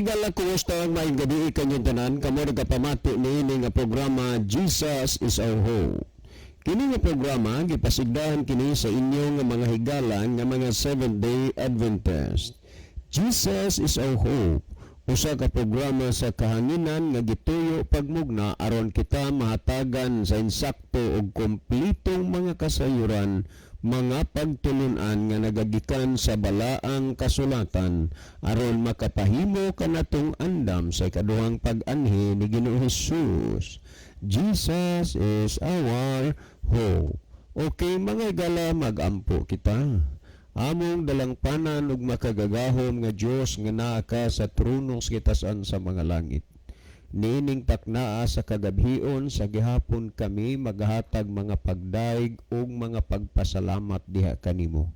higala, kumusta ang maayong gabi kanyang tanan? Kamo nagapamati niini nga programa Jesus is Our Hope. Kini nga programa gipasigdahan kini sa inyo nga mga higala nga mga Seventh-day Adventist. Jesus is Our Hope. Usa ka programa sa kahanginan nga gituyo pagmugna aron kita mahatagan sa insakto ug kompletong mga kasayuran, mga pagtulunan nga nagagikan sa balaang kasulatan aron makapahimo kanatong andam sa ikaduhang pag-anhi ni Ginoong Hesus. Jesus is our hope. Okay mga igala, magampo kita. Among dalangpanan ug makagagahom nga Dios nga naa ka sa trono sa kitasan sa mga langit. Nining taknaa sa kagabhion sa gihapon kami maghatag mga pagdaig ug mga pagpasalamat diha kanimo.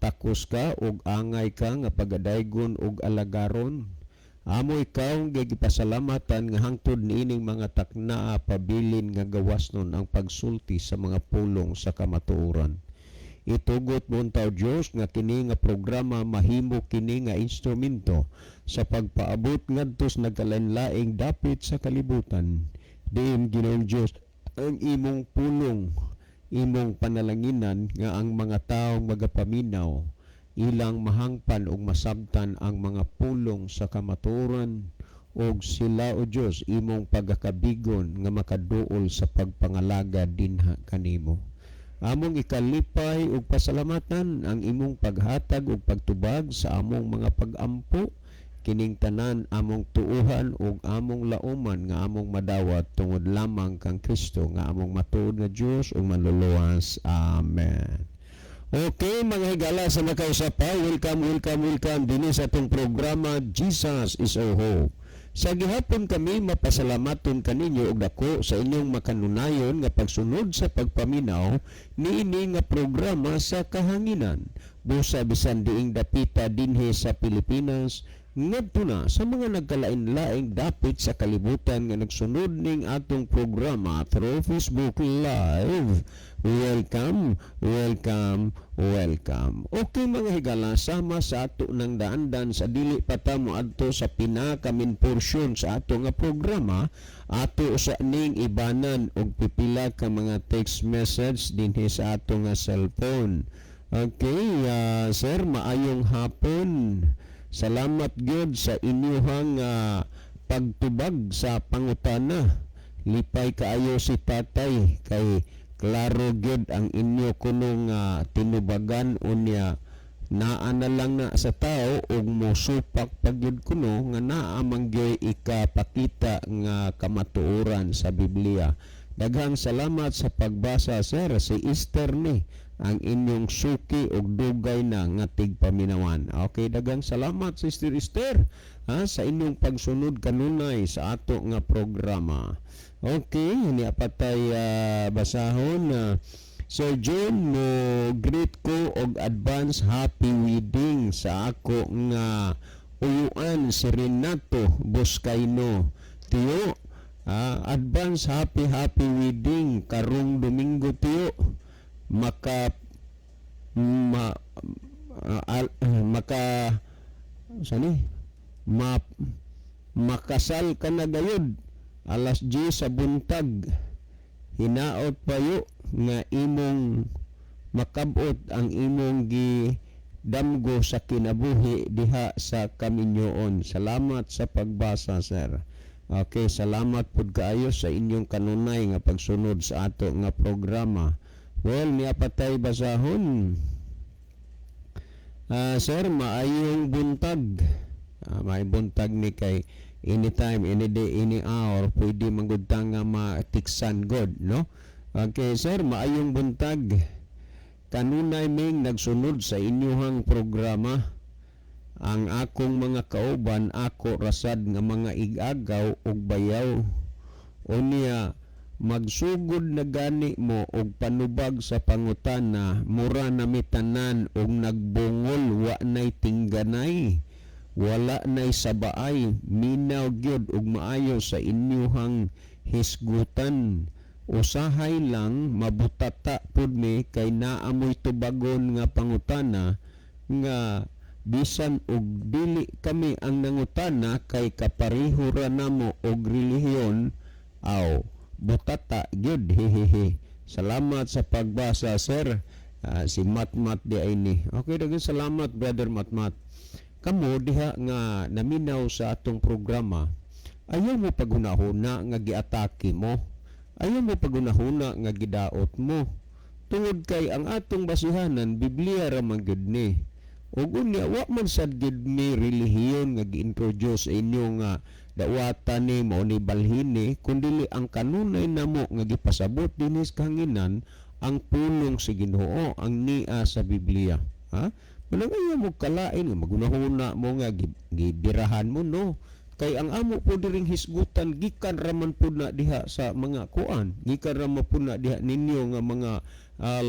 Takos ka ug angay ka nga pagadaygon ug alagaron. Amo ikaw nga gipasalamatan nga hangtod niining mga taknaa pabilin nga gawasnon ang pagsulti sa mga pulong sa kamatuoran. Itugot mo untaw Diyos nga kini nga programa mahimo kini nga instrumento sa pagpaabot ngadto sa nagkalainlaing dapit sa kalibutan. Diin Ginoong Diyos ang imong pulong, imong panalanginan nga ang mga taong magapaminaw ilang mahangpan ug masabtan ang mga pulong sa kamatuoran ug sila o Diyos imong pagakabigon nga makaduol sa pagpangalaga dinha kanimo. Among ikalipay ug pasalamatan ang imong paghatag ug pagtubag sa among mga pag-ampo, kining tanan among tuuhan ug among lauman nga among madawat tungod lamang kang Kristo nga among matuod nga Dios ug manluluwas. Amen. Okay mga higala sa nakausapa, welcome dinhi sa atong programa Jesus is Our Hope. Sa gihapon kami mapasalamaton kaninyo og dako sa inyong makanunayon nga pagsunod sa pagpaminaw niini nga programa sa kahanginan. Busa bisan diing dapita dinhi sa Pilipinas ngadto na sa mga nagkalain-laing dapit sa kalibutan nga nagsunod ning atong programa through Facebook Live. Welcome. Okay mga higala, sama sa ato ng daandan sa dili pa ta moadto sa pinakamin porsyon sa ato nga programa, ato sa ning ibanan og pipila ka mga text message dinhi sa ato nga cellphone. Okay, sir, maayong hapon. Salamat gyud sa inyong pagtubag sa pangutana. Lipay kaayo si tatay kay klaro gyud ang inyo kunong tinubagan unya naa na lang na sa tao ug mosupak pagyud kuno nga naa man gyud ikapakita nga kamatuoran sa Biblia. Daghang salamat sa pagbasa sir. Si Esther ni ang inyong suki og dugay na nga tigpaminawan. Okay, daghang salamat Sister Esther sa inyong pagsunod kanunay sa ato nga programa. Okay, hindi apatay basahon. Sir John, mo greet ko og advance happy wedding sa ako nga uyuan si Renato Boscaino. Tiyo, advance happy wedding karong Domingo tiyo. Makasal ka na gayud alas 10 sa buntag. Hinaot payo nga imong makabot ang imong gidamgo sa kinabuhi diha sa kaminyoon. Salamat sa pagbasa sir. Okay, salamat pud kaayo sa inyong kanunay nga pagsunod sa ato nga programa. Well, niya patay basahon. Sir, maayong buntag. May buntag ni kay anytime, any day, any hour, pwede manggudtang nga matiksan god, no? Okay, sir, maayong buntag. Kanunay ming nagsunod sa inyuhang programa. Ang akong mga kauban, ako rasad nga mga igagaw ug bayaw. Unya, magsugod na gani mo og panubag sa pangutana, mura na mitanan og nagbungol wa nay tingganay, wala nay sabaay, minaw gyud og maayo sa inyuhang hisgutan. Usahay lang mabutata pud mi kay naamoy tubagon nga pangutana nga bisan og dili kami ang nangutana kay kapareho ra namo og relihiyon aw butata gyud hehehe. Salamat sa pagbasa sir. Si Matmat di ay ni. Okay, daghang salamat brother Matmat. Kamo diha nga naminaw sa atong programa, ayaw mo paghunahuna nga giatake mo. Ayaw mo paghunahuna nga gidaot mo. Tungod kay ang atong basihanan Biblia ra man gyud ni. Ug unya wa man sad gyud ni relihiyon nga gi-introduce sa inyo nga dawatan ni mao ni balhin ni, kundi ang kanunay namo nga gipasabot dinis kahanginan ang pulong si Ginoo, ang nia sa Biblia. Ha? Manangaya mo kalain, magunahuna mo nga gibirahan mo no. Kay ang amo po diring hisgutan gikan raman po na diha sa mga kuan, gikan raman po na diha ninyo nga mga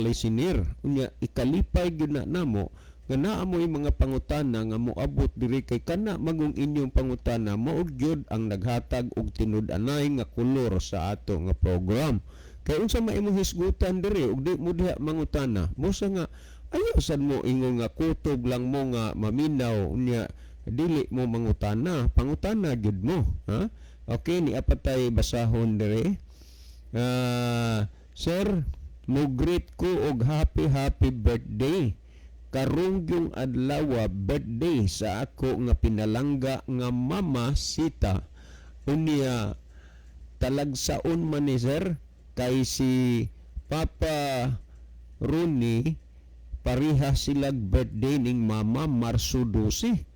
listener. Unya ikalipay gyud na namo nga naa mo mga pangutana nga moabot diri kay kana magong inyong pangutana mao gyud ang naghatag og tinud-anay nga kolor sa ato nga program. Kay unsa may imong hisgutan diri ug di mo diha mangutana, mosa nga ayaw sad mo ingon nga kutob lang mo nga maminaw unya dili mo mangutana, pangutana gyud mo, ha? Okay, ni apatay basahon diri. Sir, mo greet ko og happy birthday. Karong yung adlaw birthday sa ako nga pinalangga nga mama Sita. Unya talagsaon man ni sir kay si Papa Rooney pareha silag birthday ning mama Marso 12.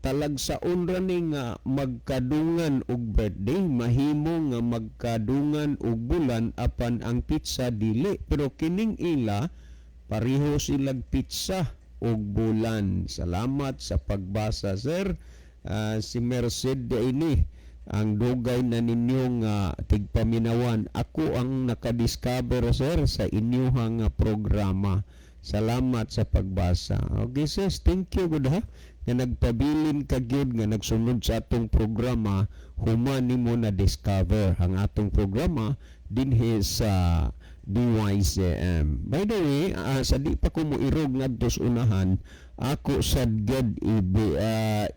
Talagsaon ra ni nga magkadungan og birthday, mahimo nga magkadungan og bulan apan ang pizza dili, pero kining ila pareho silag pizza og bulan. Salamat sa pagbasa sir. Si Merced ini ang dugay na ninyong tigpaminawan. Ako ang nakadiscover sir sa inyong programa. Salamat sa pagbasa. Okay sis, thank you good ha. Nga nagpabilin ka gyud nga nagsunod sa atong programa, human nimo na discover ang atong programa dinhi sa DYCM. By the way, sa di pa ko mo irog ngadto sa unahan, ako sad gyud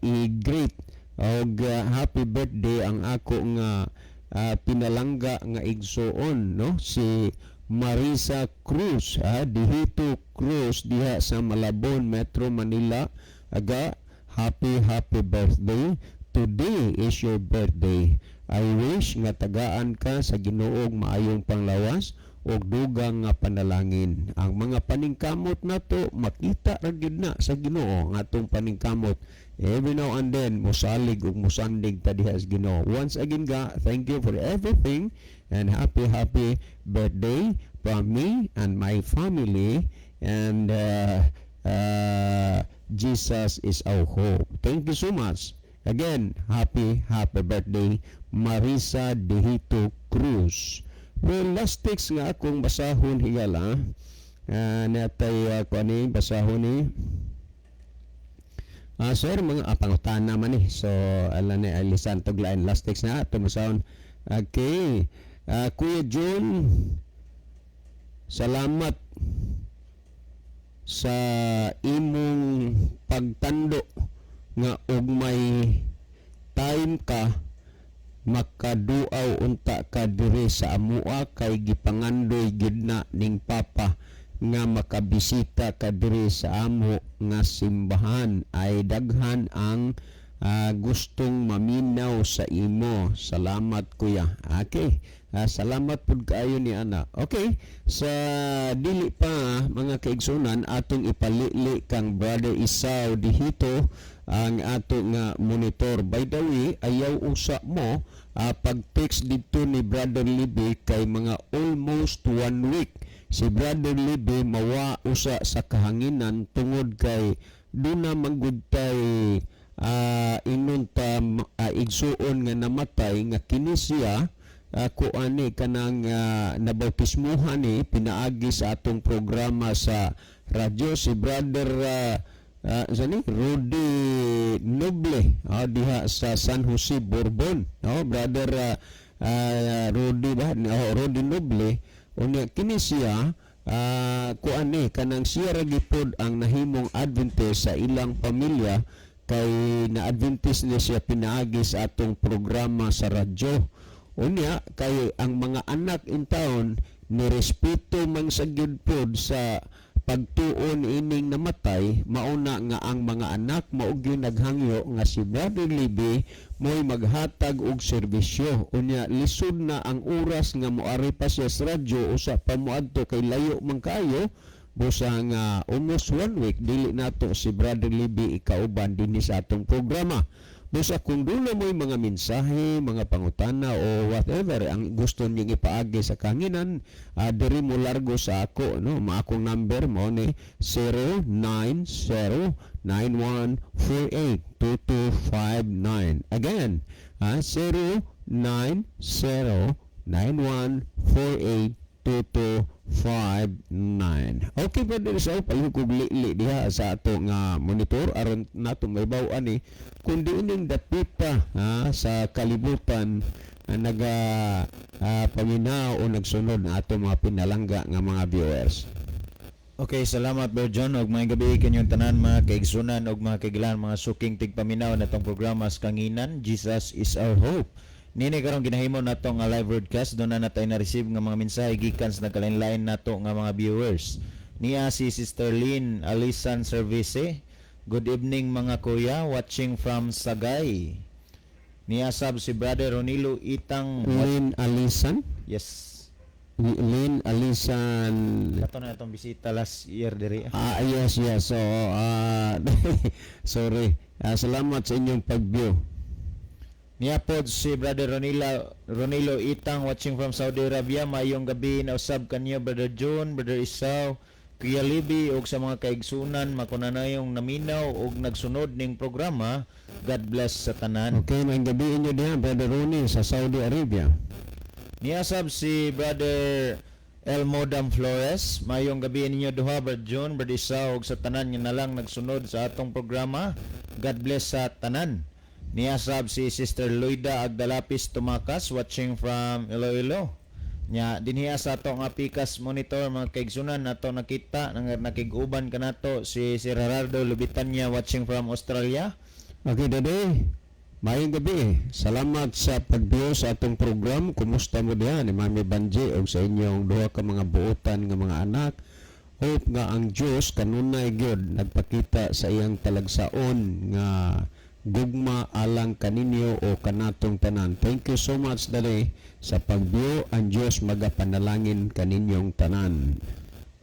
i-greet og happy birthday ang ako nga pinalangga nga igsuon no, si Marisa Cruz, Dihito Cruz diha sa Malabon, Metro Manila. Aga, happy birthday. Today is your birthday. I wish nga tagaan ka sa Ginoong maayong panglawas og dugang nga panalangin. Ang mga paningkamot nato makita ra gyud na sa Ginoo nga atong paningkamot. Every now and then mosalig ug mosandig ta diha sa Ginoo. Once again ga, thank you for everything and happy birthday from me and my family, and Jesus is our hope. Thank you so much. Again, happy birthday Marisa Dihito Cruz. Well, last text nga akong basahon higala. Natay kuani basahon ni. Sir, mga pangutana man ni. So, alam ni alisan tog lain last text na ato basahon. Okay. Kuya June, salamat sa imong pagtando nga og may time ka makaduaw unta ka diri sa amua kay gipangandoy gid na ning papa nga makabisita ka diri sa amo nga simbahan. Ay daghan ang gustong maminaw sa imo. Salamat kuya. Okay. Salamat pud kaayo ni ana. Okay, sa dili pa mga kaigsunan atong ipalili kang Brother Isaw Dihito ang ato nga monitor. By the way, ayaw usa mo pag-text dito ni Brother Libby kay mga almost 1 week. Si Brother Libby mawa usa sa kahanginan tungod kay duna manggudtay inunta igsuon nga namatay nga kini siya kuani kanang nabautismuhan ni pinaagi sa atong programa sa radyo si Brother Rudy Noble diha sa San Jose Bourbon. Brother Rudy Noble unya kini siya kuan ni kanang siya ra gipod ang nahimong Adventist sa ilang pamilya kay na Adventist ni siya pinaagi sa atong programa sa radyo. Unya kay ang mga anak in town ni respeto man sa gyud pod sa pagtuon ining namatay, mauna nga ang mga anak maog gyud naghangyo nga si Brother Libby mo'y maghatag og serbisyo. Unya lisod na ang oras nga moari pa siya sa radyo usa pa moadto kay layo man kayo. Busa nga almost 1 week dili nato si Brother Libby ikauban dinhi sa atong programa. Busa kung dulo mo'y mga mensahe, mga pangutana o whatever ang gusto niyong ipaagi sa kanginan, diri mo largo sa ako, no? Maakong number mo ni 09091482259. Again, 09091482259. Okay, Brother Rizal, payo kong li diha sa ato nga monitor aron nato may baw-an ni kung di ining dapita sa kalibutan naga paminaw o nagsunod na ato mga pinalangga nga mga viewers. Okay, salamat Brother John og may gabi kanyong tanan mga kaigsunan og mga kaigilan mga suking tigpaminaw natong programa sa kanginan Jesus is our hope. Nini karong ginahimo nato nga live broadcast doon na natay na-receive nga mga mensahe gikan sa nagkalain-lain nato nga mga viewers. Niya si Sister Lynn Alisan Service. Good evening mga kuya, watching from Sagay. Niya sab si Brother Ronilo Itang. Lynn Alisan? Yes. Lynn Alisan. Kato na itong bisita last year diri. Yes. So, sorry. Salamat sa inyong pag-view. Niapod si Brother Ronilo Itang watching from Saudi Arabia. Mayong gabi na usab kanyo Brother John, Brother Isaw, Kuya Libby ug sa mga kaigsunan makunanayong naminaw ug nagsunod ning programa. God bless sa tanan. Okay, may gabi inyo diha Brother Ronnie sa Saudi Arabia. Niasab si Brother Elmodam Flores. Mayong gabi ninyo duha Brother John, Brother Isaw ug sa tanan nga nalang nagsunod sa atong programa. God bless sa tanan. Niasab si Sister Loida Agdalapis Tumakas watching from Iloilo. Nya dinhiya sa ato nga Pikas monitor mga kaigsunan nato nakita nakiguban kanato si Gerardo Lubitanya watching from Australia. Okay, Dede. Mayong gabi. Salamat sa pagbiyo sa atong program. Kumusta mo diyan ni Mami Banji o sa inyong duha ka mga buotan nga mga anak. Hope nga ang Diyos kanunay gyud nagpakita sa iyang talagsaon nga gugma alang kaninyo o kanatong tanan. Thank you so much Dede sa pagbiyo. Ang Diyos magapanalangin kaninyong tanan.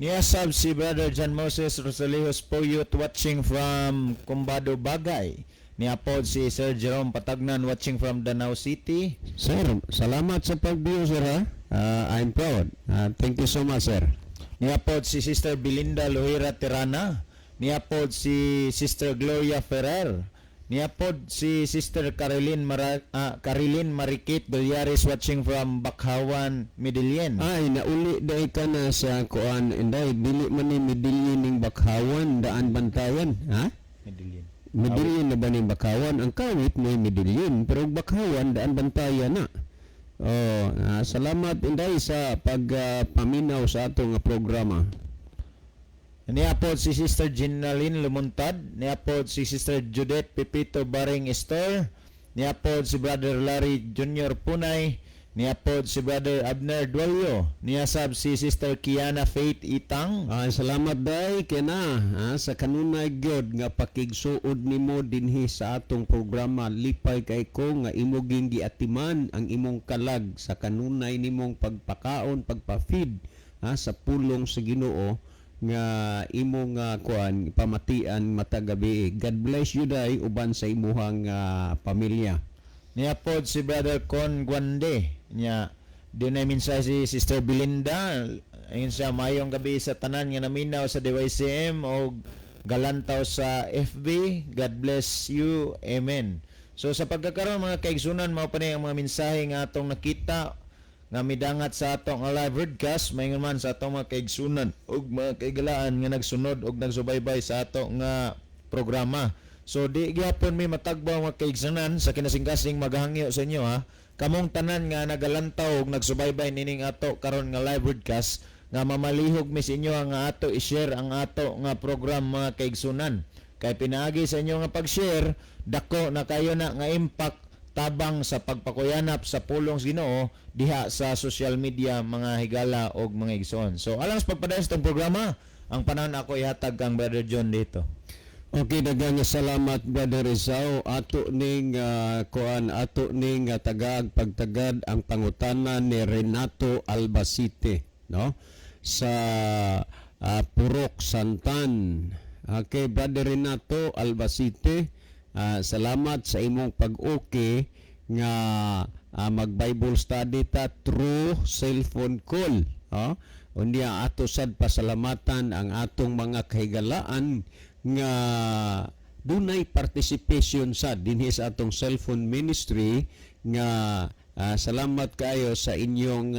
Niasab si Brother John Moses Rosalihos Poyot watching from Kumbado Bagay. Niapod si Sir Jerome Patagnan watching from Danau City. Sir, salamat sa pagbiyo sir ha. I'm proud. Thank you so much sir. Niapod si Sister Belinda Lohira Tirana. Niapod si Sister Gloria Ferrer. Niapod si Sister Caroline Marikit Dolyares watching from Bakhawan, Medellin. Ay, nauli dahi ka na sa kuan. Inday, dili man ni Medellin ning Bakhawan, daan bantayan. Ha? Medellin. Medellin na ba ning Bakhawan? Ang kawit mo Medellin, pero Bakhawan, daan bantayan na. Salamat Inday sa pagpaminaw sa atong programa. Niapod si Sister Ginaline Lumuntad. Niapod si Sister Judith Pepito Baring Store. Niapod si Brother Larry Jr. Punay. Niapod si Brother Abner Dualio. Niasab si Sister Kiana Faith Itang. Salamat day kina sa kanunay gyud nga pakigsuod nimo dinhi sa atong programa. Lipay kay ko nga imo ging giatiman ang imong kalag sa kanunay nimong pagpakaon, pagpa-feed sa pulong sa Ginoo nga imong kuan pamatian matagabi. God bless you day uban sa imuhang pamilya. Niapod si Brother Con Guande nya dinay minsa si Sister Belinda. Ayun siya mayong gabi sa tanan nga naminaw sa DYCM o galantaw sa FB. God bless you. Amen. So sa pagkakaroon mga kaigsunan mao pa ni ang mga mensahe nga atong nakita nga midangat sa atong live broadcast mayngon man sa atong mga kaigsunan ug mga kaigalaan nga nagsunod ug nagsubaybay sa ato nga programa. So di gyapon mi matagbaw mga kaigsunan sa kinasing-kasing maghangyo sa inyo ha. Kamong tanan nga nagalantaw ug nagsubaybay nining ato karon nga live broadcast nga mamalihog mi sa inyo nga ato i-share ang ato nga program mga kaigsunan. Kay pinaagi sa inyo nga pag-share, dako na kayo na nga impact tabang sa pagpakuyanap sa pulong sa Ginoo diha sa social media mga higala og mga igsoon. So alang sa pagpadayon sa itong programa, ang panahon ako ihatag kang Brother John dito. Okay, daghang salamat Brother Rizal. Ato ning tagag pagtagad ang pangutanan ni Renato Albacete, no? Sa Purok Santan. Okay, Brother Renato Albacete, salamat sa imong pag-okay nga mag-Bible study ta through cellphone call. Unya ato sad pasalamatan ang atong mga kahigalaan nga dunay participation sa dinhi sa atong cellphone ministry nga salamat kayo sa inyong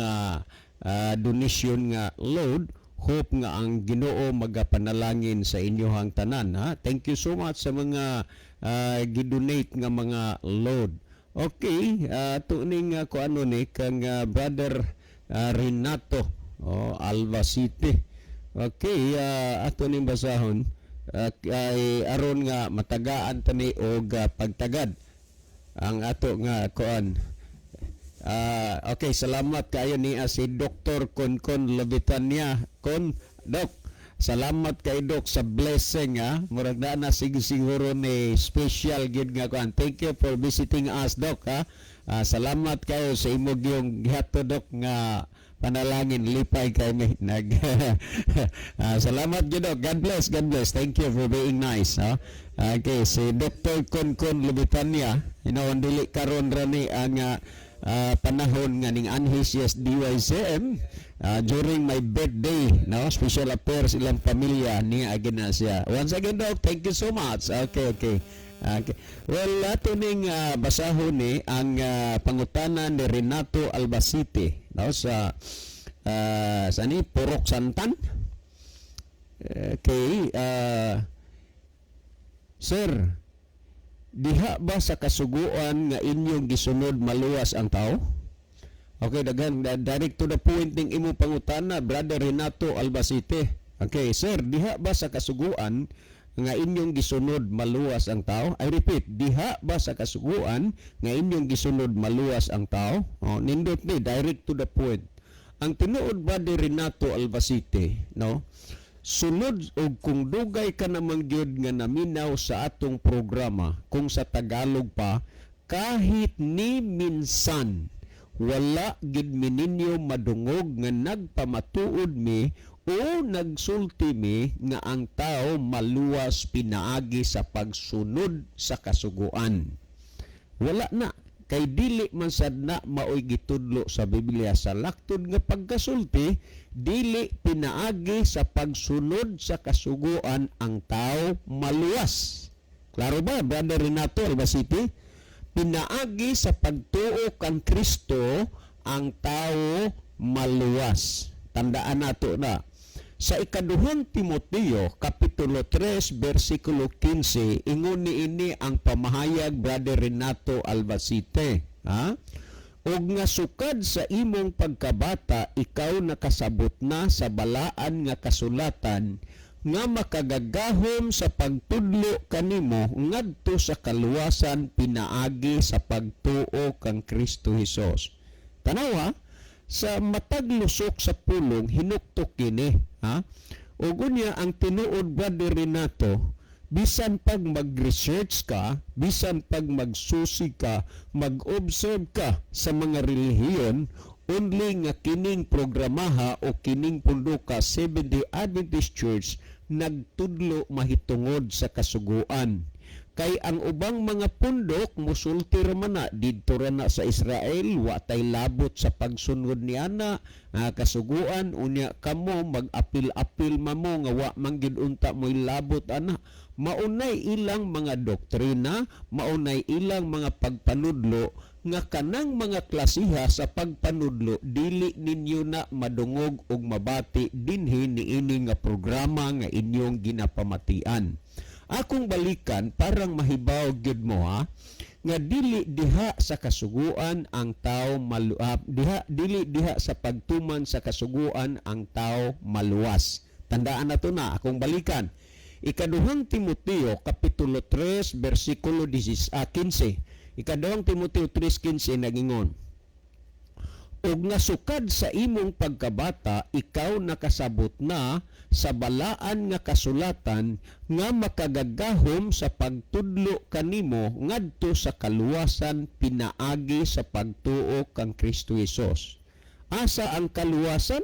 donation nga load. Hope nga ang Ginoo magapanalangin sa inyohang tanan. Thank you so much sa mga gidonate nga mga load. Okay, tuning kuano ni kang Brother Renato Albacete. Okay, ato ning basahon kay aron nga matagaan tani og pagtagad ang ato nga kuan. Okay, salamat kayo ni si Dr. Konkon Lobitania. Dok, salamat kay Dok sa blessing murag na siguro ni special gid nga kuan. Thank you for visiting us, Dok. Salamat kayo sa imong yung gihato, Dok, nga panalangin lipay kay mi salamat gyud, Dok. God bless, God bless. Thank you for being nice. Okay, si Dr. Konkon Lobitania, dili karon ra ni ang panahon nga ning Anhesius DYCM during my birthday, no, special affairs ilang pamilya ni agina siya. Once again, Doc, thank you so much. Okay. Well, ato ning basahon ni ang pangutanan ni Renato Albacete, no, sa Purok Santan. Okay, sir, diha ba sa kasuguan nga inyong gisunod maluwas ang tao? Okay, daghan direct to the point ning imo pangutana, Brother Renato Albacete. Okay, sir, diha ba sa kasuguan nga inyong gisunod maluwas ang tao? I repeat, diha ba sa kasuguan nga inyong gisunod maluwas ang tao? Nindot ni direct to the point. Ang tinuod, Brother Renato Albacete, no? Sunod og kung dugay ka namang gyud nga naminaw sa atong programa, kung sa Tagalog pa, kahit ni minsan wala gid mi ninyo madungog nga nagpamatuod mi o nagsulti mi nga ang tao maluwas pinaagi sa pagsunod sa kasuguan. Wala na, kay dili man sad na maoy gitudlo sa Biblia sa laktod nga pagkasulti, dili pinaagi sa pagsunod sa kasuguan ang tao maluwas. Klaro ba, Brother Renato Albacete? Pinaagi sa pagtuo kang Kristo ang tao maluwas. Tandaan nato na. Sa ikaduhang Timoteo, Kapitulo 3, versikulo 15, ingon niini ang pamahayag, Brother Renato Albacete. Og nga sukad sa imong pagkabata, ikaw nakasabot na sa balaan nga kasulatan, nga makagagahom sa pagtudlo kanimo ngadto sa kaluwasan pinaagi sa pagtuo kang Kristo Hesus. Tanawa, sa matag lusok sa pulong hinuktok kini, ug unya ang tinuod, Brother Renato, bisan pag mag-research ka, bisan pag magsusi ka, mag-observe ka sa mga relihiyon, only nga kining programaha o kining punduka Seventh-day Adventist Church nagtudlo mahitungod sa kasuguan. Kay ang ubang mga pundok musulti ra man na didto ra na sa Israel, wa tay labot sa pagsunod niana kasuguan, unya kamo mag-apil-apil mamo nga wa man gid unta moy labot ana. Maunay ilang mga doktrina, maunay ilang mga pagpanudlo nga kanang mga klasiha sa pagpanudlo dili ninyo na madungog og mabati dinhi niini nga programa nga inyong ginapamatian. Akong balikan parang mahibaw gyud mo ha nga dili diha sa kasuguan ang tao dili diha sa pagtuman sa kasuguan ang tao maluwas. Tandaan nato na akong balikan. Ikaduhang Timoteo kapitulo 3 bersikulo 15. Ikaduhang Timoteo 3:15 nagingon, og nasukad sa imong pagkabata, ikaw nakasabot na sa balaan nga kasulatan nga makagagahom sa pagtudlo kanimo ngadto sa kaluwasan pinaagi sa pagtuo kang Kristo Hesus. Asa ang kaluwasan?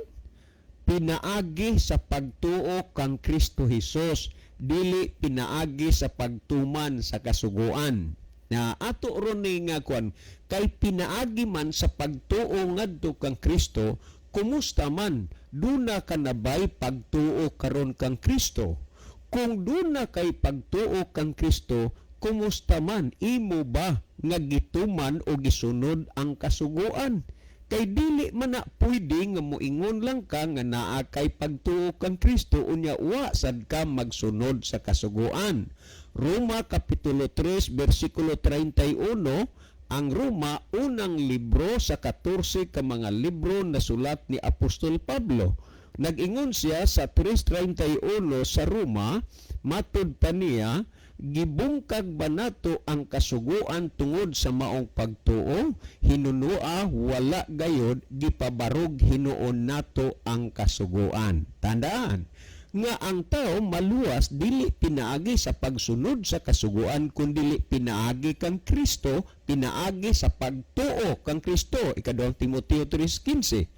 Pinaagi sa pagtuo kang Kristo Hesus, dili pinaagi sa pagtuman sa kasuguan. Na ato ron ni nga kwan, kay pinaagi man sa pagtuo ngadto kang Kristo, kumusta man duna ka na ba'y pagtuo karon kang Kristo? Kung duna kay pagtuo kang Kristo, kumusta man imo ba nga gituman o gisunod ang kasuguan? Kay dili man na pwede nga moingon lang ka nga naa kay pagtuo kang Kristo unya wa sad ka magsunod sa kasuguan. Roma kapitulo 3 bersikulo 31, ang Roma unang libro sa 14 ka mga libro na sulat ni Apostol Pablo. Nag-ingon siya sa 3:31 sa Roma, matud pa niya, gibungkag ba nato ang kasuguan tungod sa maong pagtuo? Hinunua wala gayod, gipabarog hinuon nato ang kasuguan. Tandaan nga ang tao maluwas dili pinaagi sa pagsunod sa kasuguan kundi pinaagi kang Kristo, pinaagi sa pagtuo kang Kristo. Ikaduhang Timoteo 3:15.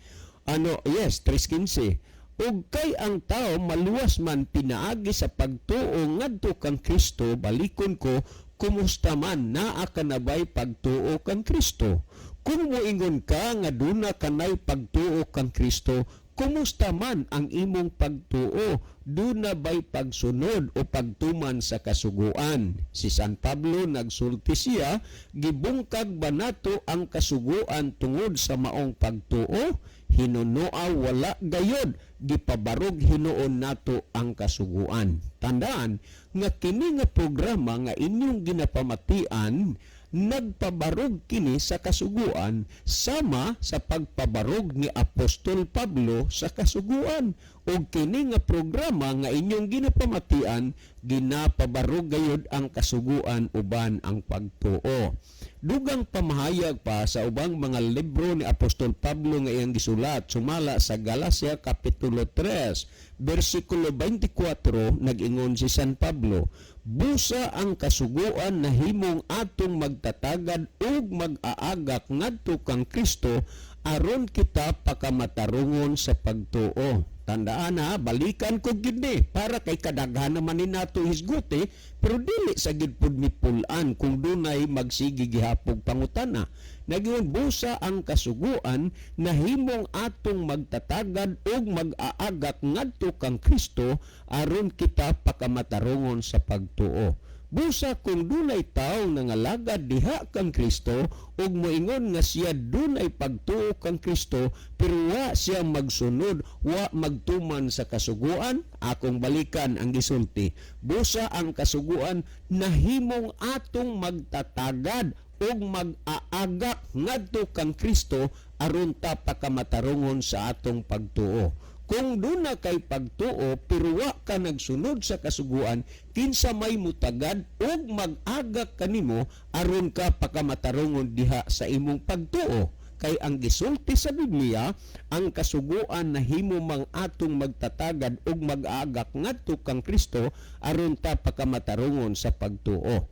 3:15. Ug kay ang tao maluwas man pinaagi sa pagtuo ngadto kang Kristo, balikon ko, kumusta man naa ka na ba'y pagtuo kang Kristo? Kung moingon ka nga duna kanay pagtuo kang Kristo, kumusta man ang imong pagtuo? Duna ba'y pagsunod o pagtuman sa kasuguan? Si San Pablo nagsulti siya, gibungkag ba nato ang kasuguan tungod sa maong pagtuo? Hinunoa wala gayod, gipabarog hinuon nato ang kasuguan. Tandaan nga kini nga programa nga inyong ginapamatian, nagpabarog kini sa kasuguan sama sa pagpabarog ni Apostol Pablo sa kasuguan. O kini nga programa nga inyong ginapamatian, ginapabarog gayod ang kasuguan uban ang pagtuo. Dugang pamahayag pa sa ubang mga libro ni Apostol Pablo nga iyang gisulat, sumala sa Galacia kapitulo 3 bersikulo 24, nag-ingon si San Pablo, busa ang kasuguan na himong atong magtatagad ug mag-aagak ngadto kang Kristo aron kita pakamatarungon sa pagtuo. Tandaan ha, balikan ko gini para kay kadaghan naman ni nato hisguti, pero dili sa gid pud mi pulan kung dunay magsigi gihapog pangutana. Nagingon busa ang kasuguan na himong atong magtatagad ug mag-aagak ngadto kang Kristo aron kita pakamatarungon sa pagtuo. Busa kung dunay tawo nangalagad diha kang Kristo ug moingon nga siya dunay pagtuo kang Kristo pero wa siya magsunod, wa magtuman sa kasuguan, akong balikan ang gisulti. Busa ang kasuguan nahimong atong magtatagad ug mag-aagak ngadto kang Kristo aron ta pakamatarungon sa atong pagtuo. Kung duna kay pagtuo pero wa ka nagsunod sa kasuguan, kinsa may mutagad ug mag-agak kanimo aron ka pakamatarungon diha sa imong pagtuo. Kay ang gisulti sa Biblia, ang kasuguan na himo mang atong magtatagad ug mag-agak ngadto kang Kristo aron ta pakamatarungon sa pagtuo.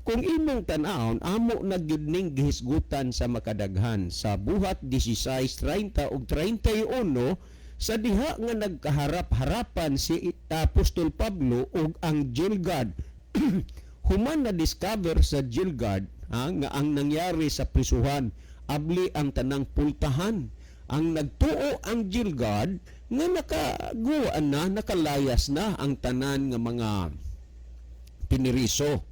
Kung imong tan-awon, amo na gyud ning gihisgutan sa makadaghan sa buhat 16:30 ug 31 sa diha nga nagkaharap-harapan si Apostol Pablo ug ang Gilgad. Human na discover sa Gilgad nga ang nangyari sa prisuhan, abli ang tanang pultahan. Ang nagtuo ang Gilgad nga nakaguan na, nakalayas na ang tanan nga mga piniriso.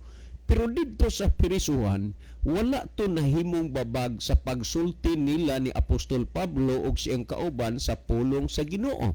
Pero dito sa pirisuhan, wala to nahimong babag sa pagsulti nila ni Apostol Pablo ug siyang kauban sa pulong sa Ginoo.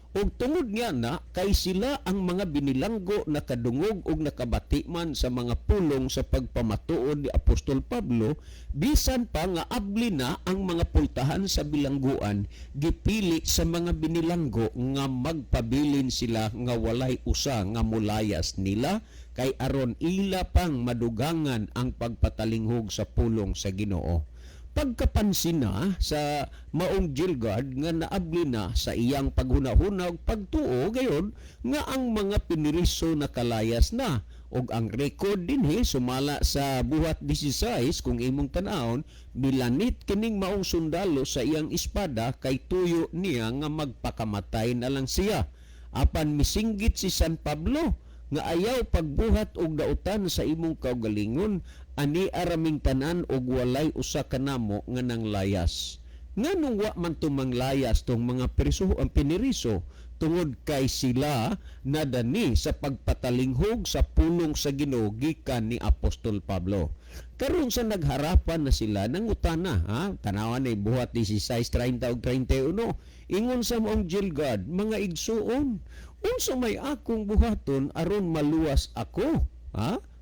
ug tungod nga na kay sila ang mga binilanggo na kadungog ug nakabati man sa mga pulong sa pagpamatuod ni Apostol Pablo, bisan pa nga abli na ang mga pultahan sa bilangguan, gipili sa mga binilanggo nga magpabilin sila nga walay usa nga mulayas nila, kay aron ila pang madugangan ang pagpatalinghog sa pulong sa Ginoo. Pagkapansin na sa maong Gilgad nga naabli na sa iyang paghunahuna ug pagtuo gayon nga ang mga piniriso na kalayas na, ug ang record dinhi sumala sa buhat 16 kung imong tan-awon, milanit kining maong sundalo sa iyang espada kay tuyo niya nga magpakamatay na lang siya. Apan misinggit si San Pablo nga ayaw pagbuhat og dautan sa imong kaugalingon, ani araming tanan og walay usa ka namo nga nanglayas. Nganong wa man tumanglayas tong mga preso ang piniriso, tungod kay sila nadani sa pagpatalinghog sa pulong sa Ginoo gikan ni Apostol Pablo. Karon sa nagharapan na sila nangutana, tanawan ay buhat 16:30 ug 31, ingon sa maong Gilgad, mga igsuon, unsa may akong buhaton aron maluwas ako?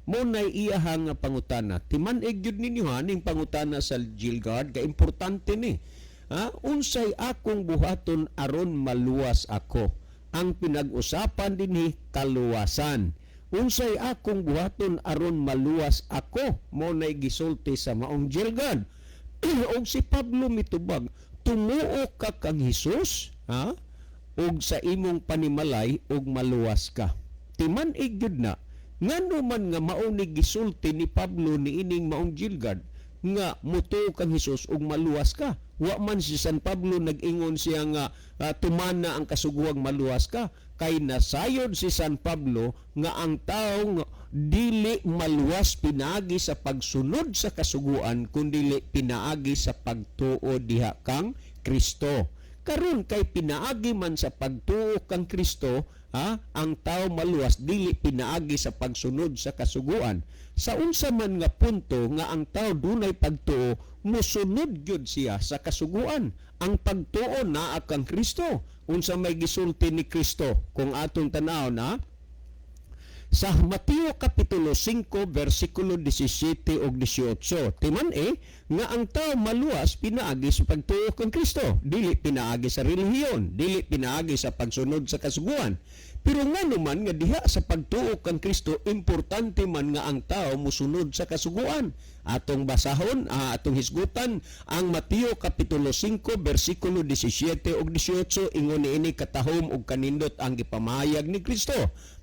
Mo nay iyaha nga pangutana. Timan-ig gyud ninyo ning pangutana sa Gilgad, kay importante ni. Unsay akong buhaton aron maluwas ako? Ang pinag-usapan dinhi kaluwasan. Unsay akong buhaton aron maluwas ako? Mo nay gisulti sa maong Gilgad. Og si Pablo mitubag, tumuo ka kang Hesus, og sa imong panimalay og maluwas ka. Timan-ig gyud na ngano man nga mao ni gisulti ni Pablo ni ining maong Gilgad nga mutuo kang Hesus ug maluwas ka. Wa man si San Pablo nag-ingon siya nga tumana ang kasuguang maluwas ka, kay nasayod si San Pablo nga ang tawo dili maluwas pinaagi sa pagsunod sa kasuguan kundi pinaagi sa pagtuo diha kang Kristo. Karon kay pinaagi man sa pagtuo kang Kristo, ang tao maluwas dili pinaagi sa pagsunod sa kasuguan. Sa unsa man nga punto nga ang tao dunay pagtuo, mosunod gyud siya sa kasuguan. Ang pagtuo naa kang Kristo. Unsa may gisulti ni Kristo kung atong tanaw na sa Mateo Kapitulo 5 versikulo 17 ug 18, timan nga ang tao maluwas pinaagi sa pagtuo kang Kristo, dili pinaagi sa relihiyon, dili pinaagi sa pagsunod sa kasuguan. Pero nga naman nga diha sa pagtuo kang Kristo, importante man nga ang tao musunod sa kasuguan. Atong basahon, atong hisgutan ang Mateo Kapitulo 5 versikulo 17 ug 18, ingon niini katahom ug kanindot ang gipamahayag ni Kristo.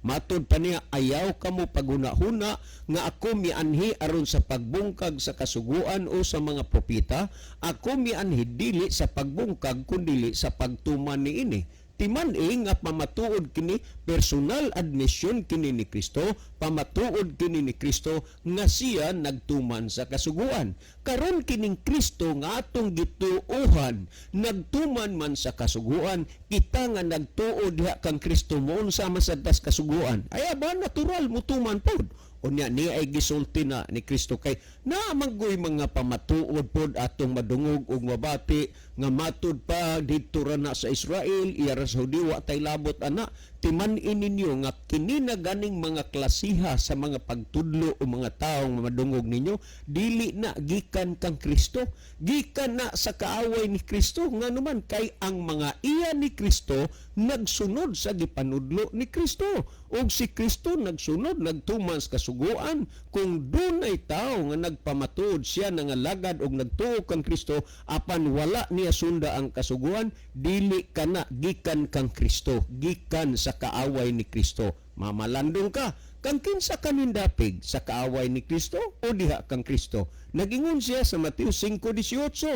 Matud pa niya, ayaw kamo paghuna-huna nga ako mianhi aron sa pagbungkag sa kasuguan o sa mga propeta. Ako mianhi dili sa pagbungkag kundi sa pagtuman niini. Timan nga pamatuod kini personal admission kini ni Kristo, pamatuod kini ni Kristo nga siya nagtuman sa kasuguan. Karon kining Kristo nga atong gituohan nagtuman man sa kasuguan, kita nga nagtuo diha kang Kristo mo unsa man sa das kasuguan. Ay ba natural mutuman pod. Unya ni ay gisulti na ni Kristo kay naamanggoy mga pamatuod pod atong madungog ug mabati nga matud pa didto ra na sa Israel, iyara sa Hudiwa tay labot ana. Timan-in ninyo nga kini na ganing mga klasiha sa mga pagtudlo o mga taong madungog ninyo, dili na gikan kang Kristo, gikan na sa kaaway ni Kristo. Nga naman kay ang mga iya ni Kristo nagsunod sa gipanudlo ni Kristo, og si Kristo nagsunod nagtuman sa kasuguan. Kung dunay tao nga nagpamatuod siya nangalagad og nagtuo kang Kristo, apan wala niya sunda ang kasuguan, dili kana gikan kang Kristo, gikan sa kaaway ni Kristo. Mamalandong ka kang kinsa kanindapig sa kaaway ni Kristo o diha kang Kristo. Nagingon siya sa Mateo 5:18,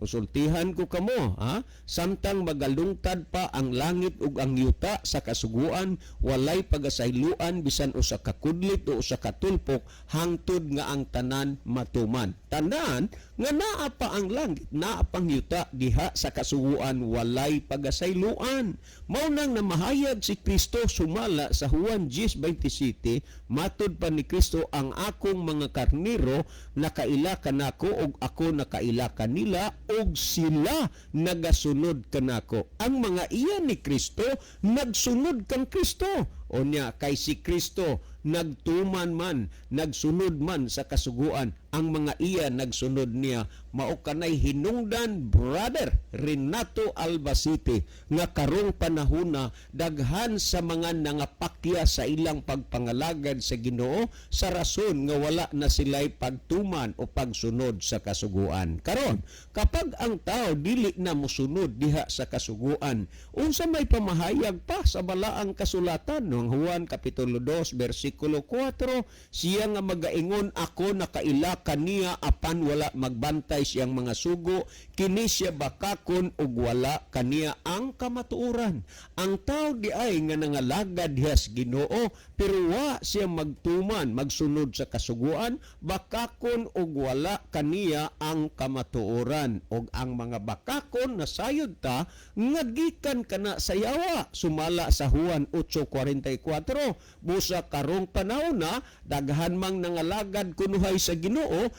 usultihan ko kamo, samtang magalungtad pa ang langit ug ang yuta sa kasuguan, walay pagasayloan bisan usa ka kudlit o usa ka tulpok, hangtod nga ang tanan matuman. Tandaan nga naa pa ang langit, naa pang yuta diha sa kasuguan, walay pagasayloan. Mao nang namahayag si Kristo sumala sa Juan 10:27, matud pa ni Kristo, ang akong mga karnero nakaila kanako ug ako nakaila kanila, og sila nagasunod kanako. Ang mga iya ni Kristo nagsunod kang Kristo. O niya, kay si Kristo nagtuman man, nagsunod man sa kasuguan. Ang mga iya nagsunod niya. Mao kanay hinungdan, Brother Renato Albacete, nga karong panahona daghan sa mga nangapakya sa ilang pagpangalagad sa Ginoo sa rason nga wala na sila'y pagtuman o pagsunod sa kasuguan. Karon, kapag ang tao dili na mosunod diha sa kasuguan, unsa may pamahayag pa sa balaang kasulatan ng Juan Kapitulo 2 versikulo 4, siya nga magaingon, ako nakaila kaniya apan wala magbantay siyang mga sugo, kini siya bakakon ug wala kaniya ang kamatuoran. Ang tao di ay nga nangalagad diha sa Ginoo pero wa siya magtuman, magsunod sa kasuguan, bakakon ug wala kaniya ang kamatuoran. Og ang mga bakakon nasayod ta nga gikan kana sa yawa, sumala sa Juan 8:44, busa karong panahon na daghan mang nangalagad kunuhay sa Ginoo,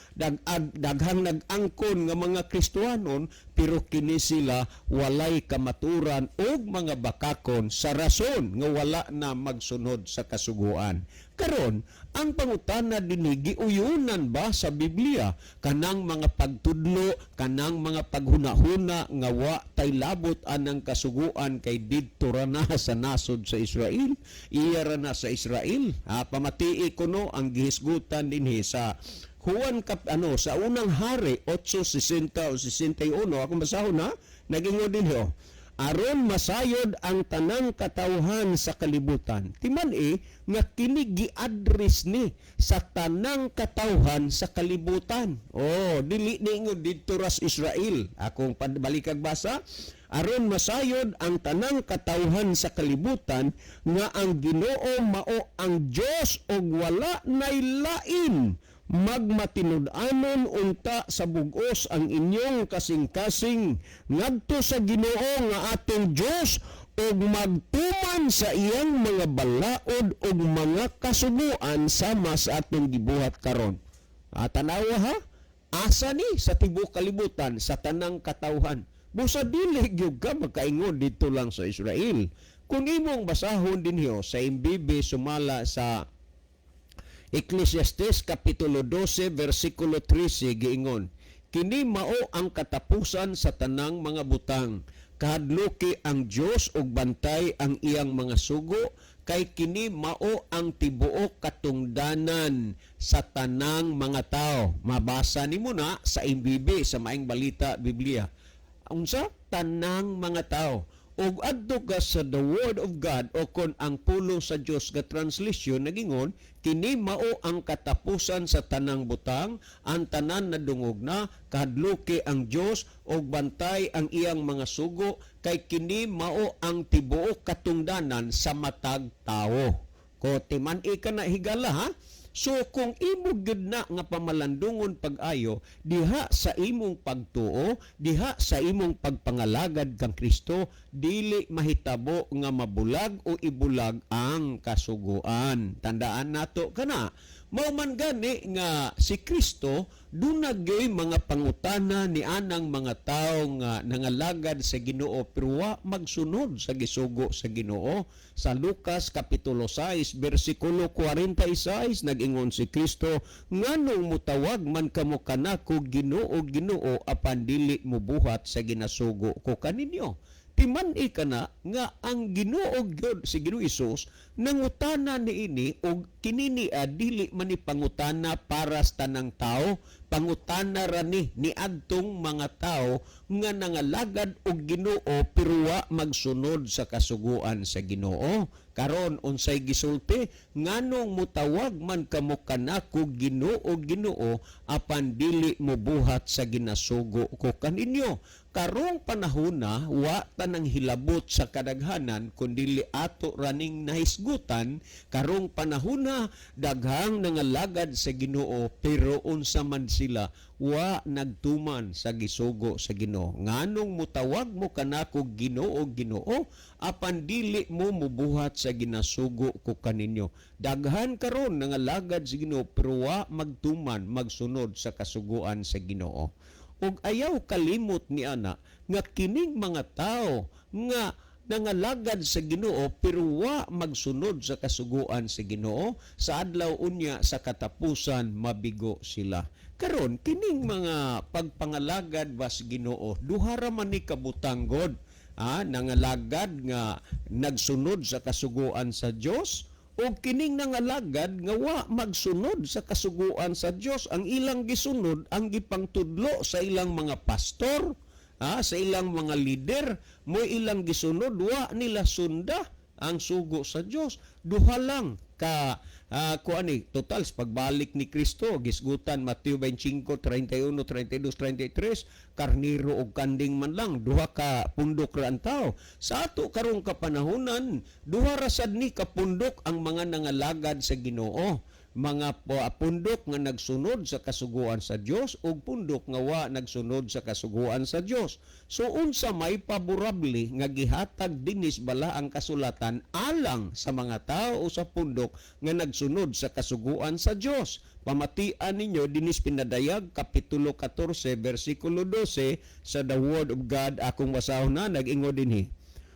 daghang nag-angkon nga mga Kristiyanon, pero kini sila walay kamaturan og mga bakakon sa rason nga wala na magsunod sa kasuguan. Karon, ang pangutana dinhi giuyunan ba sa Biblia kanang mga pagtudlo, kanang mga paghunahuna nga wa tay labot anang kasuguan kay didto ra na sa nasod sa Israel, iya ra na sa Israel. Pamatii ko no ang gihisgutan dinhi sa Juan sa unang hari 8:60 o 61, akong basahon na nagingon dinhi aron masayod ang tanang katawhan sa kalibutan. Timan nga kini gi-address ni sa tanang katawhan sa kalibutan. Dili ningon didto ras Israel. Akong balikag basa, aron masayod ang tanang katawhan sa kalibutan nga ang Ginoo mao ang Dios ug wala nay lain. Magmatinud-anon unta sa bugos ang inyong kasing-kasing ngadto sa Ginoo nga ating Dios ug magtuman sa iyang mga balaod ug mga kasubuan sama sa atong gibuhat karon. Tanawa ha, asa ni sa tibuok kalibutan sa tanang katawhan. Busa dili gyud ka makaingon dito lang sa Israel. Kung imong basahon dinhi sa imbibe sumala sa Ecclesiastes Kapitulo 12 versikulo 13 giingon, kini mao ang katapusan sa tanang mga butang, kahadluki ang Dios ug bantay ang iyang mga sugo, kay kini mao ang tibuok katungdanan sa tanang mga tao. Mabasa nimo na sa imbibe sa Maayong Balita Biblia. Unsa tanang mga tao? Og adto ka sa the Word of God o kon ang pulong sa Dios nga translation nagingon, kini mao ang katapusan sa tanang butang, ang tanan na dungog na, kahadluki ang Dios og bantay ang iyang mga sugo, kay kini mao ang tibuok katungdanan sa matag tawo. Ko timan-i ka na higala ha. So kung imo gid na nga pamalandungon pag-ayo diha sa imong pagtuo, diha sa imong pagpangalagad kang Kristo, dili mahitabo nga mabulag o ibulag ang kasuguan. Tandaan nato kana, mao man gani nga si Kristo dunagay mga pangutana ni anang mga tao nga nangalagad sa Ginoo pero wa magsunod sa gisugo sa Ginoo. Sa Lucas Kapitulo 6 versikulo 46 nag-ingon si Kristo, nganong mutawag man kamo kanako Ginoo Ginoo apan dili mo buhat sa ginasugo ko kaninyo. Timan-i kana nga ang Ginoo gyud si Ginoo Hesus nangutana niini og kinini dili man ni pangutana para sa tanang tao, pangutana ra ni adtong mga tao nga nangalagad og Ginoo pero wa magsunod sa kasuguan sa Ginoo. Karon unsay gisulti, nganong mutawag man kamo kanako Ginoo Ginoo apan dili mo buhat sa ginasugo ko kaninyo. Karong panahon na wa tanang hilabot sa kadaghanan kundi ato raning nahisgutan. Karong panahon na daghang nangalagad sa Ginoo pero unsa man sila wa nagtuman sa gisugo sa Ginoo. Nganong mutawag mo kanako Ginoo Ginoo apan dili mo mubuhat sa ginasugo ko kaninyo. Daghan karon nangalagad sa Ginoo pero wa magtuman magsunod sa kasuguan sa Ginoo. ug ayaw kalimot ni ana nga kining mga tao nga nangalagad sa Ginoo pero wa magsunod sa kasuguan sa Ginoo, sa adlaw unya sa katapusan mabigo sila. Karon kining mga pagpangalagad ba sa Ginoo duha ra man ni kabutanggod, nangalagad nga nagsunod sa kasuguan sa Dios o kining nangalagad nga wa magsunod sa kasuguan sa Dios. Ang ilang gisunod ang gipangtudlo sa ilang mga pastor, sa ilang mga leader, mo ilang gisunod, wa nila sunda ang sugo sa Dios. Duha lang ka total sa pagbalik ni Kristo gisgutan Mateo 25, 31, 32, 33, karniro og kanding man lang, duha ka pundok ra ang tao. Sa ato karong kapanahunan, duha ra sad ni ka pundok ang mga nangalagad sa Ginoo, mga pundok nga nagsunod sa kasuguan sa Dios ug pundok nga wa nagsunod sa kasuguan sa Dios. So unsa may paborable nga gihatag dinis bala ang kasulatan alang sa mga tao o sa pundok nga nagsunod sa kasuguan sa Dios. Pamatian ninyo dinis pinadayag kapitulo 14 bersikulo 12 sa The Word of God, akong basahon na nag-ingon dinhi.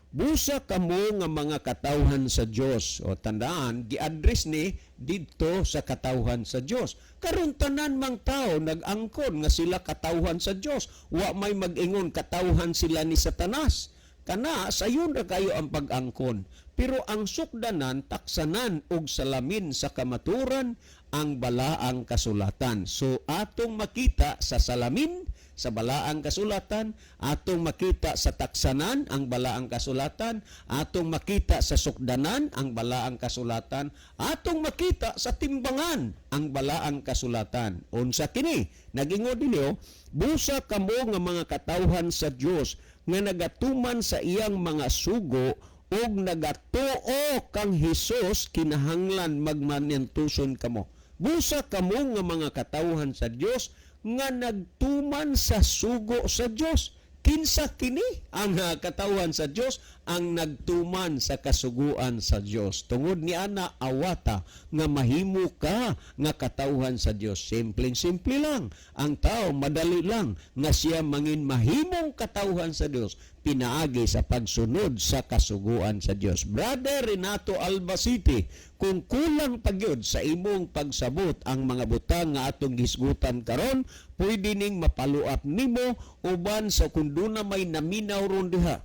Busa kamo nga mga katawhan sa Dios. O tandaan, gi-address ni didto sa katawhan sa Dios. Karon tanan mang tao nag-angkon nga sila katawhan sa Dios. Wa may mag-ingon katawhan sila ni Satanas. Kana sayon ra kayo ang pag-angkon. Pero ang sukdanan, taksanan og salamin sa kamaturan ang balaang kasulatan. So atong makita sa salamin sa balaang kasulatan, atong makita sa taksanan ang balaang kasulatan, atong makita sa sukdanan ang balaang kasulatan, atong makita sa timbangan ang balaang kasulatan. Unsa kini? Nag-ingon dinyo, busa kamo nga mga katawhan sa Dios nga nagatuman sa iyang mga sugo ug nagatuo kang Hesus kinahanglan magmanentuson kamo. Busa kamo nga mga katawhan sa Dios nga nagtuman sa sugo sa Dios. Kinsa kini ang katawhan sa Dios ang nagtuman sa kasuguan sa Dios. Tungod ni ana awata nga mahimo ka nga katawhan sa Dios. Simpleng-simple lang. Ang tao madali lang nga siya mangin mahimong katawhan sa Dios pinaagi sa pagsunod sa kasuguan sa Dios. Brother Renato Albacete, kung kulang pagyud sa imong pagsabot ang mga butang nga atong gisgutan karon, pwede ning mapaluap nimo uban sa kung doon na may naminaw ron diha.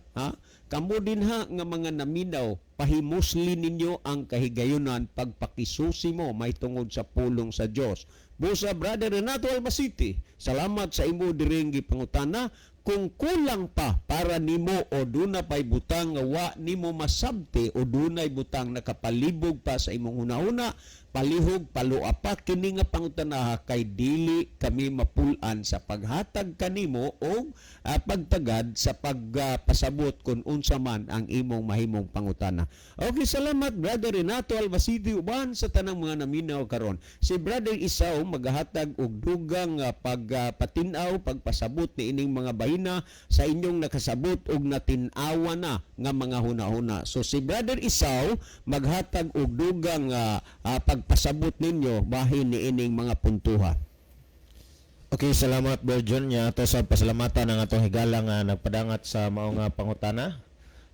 Kamo din nga mga naminaw, pahimusli ninyo ang kahigayunan pagpakisusi mo may tungod sa pulong sa Dios. Busa Brother Renato Albacete, salamat sa imo diring gipangutana. Kung kulang pa para nimo o duna pay butang nga wa nimo masabti o dunay butang nakapalibog pa sa imong hunahuna, palihog paluapa kini nga pangutanaha kay dili kami mapulan sa paghatag kanimo o pagtagad sa pagpasabot kung unsa man ang imong mahimong pangutana. Okay, salamat Brother Renato Albacete uban sa tanang mga naminaw karon. Si Brother Isaw maghatag og dugang pagpatinaw, pagpasabot ni ining mga bahina sa inyong nakasabot og natin-awa na nga mga hunahuna. So si Brother Isaw maghatag og dugang pagpasabot ninyo bahin ni ining mga puntuha. Okay, salamat Brother John nya ato sa pasalamatan ng atong higala nga nagpadangat sa mao nga pangutana.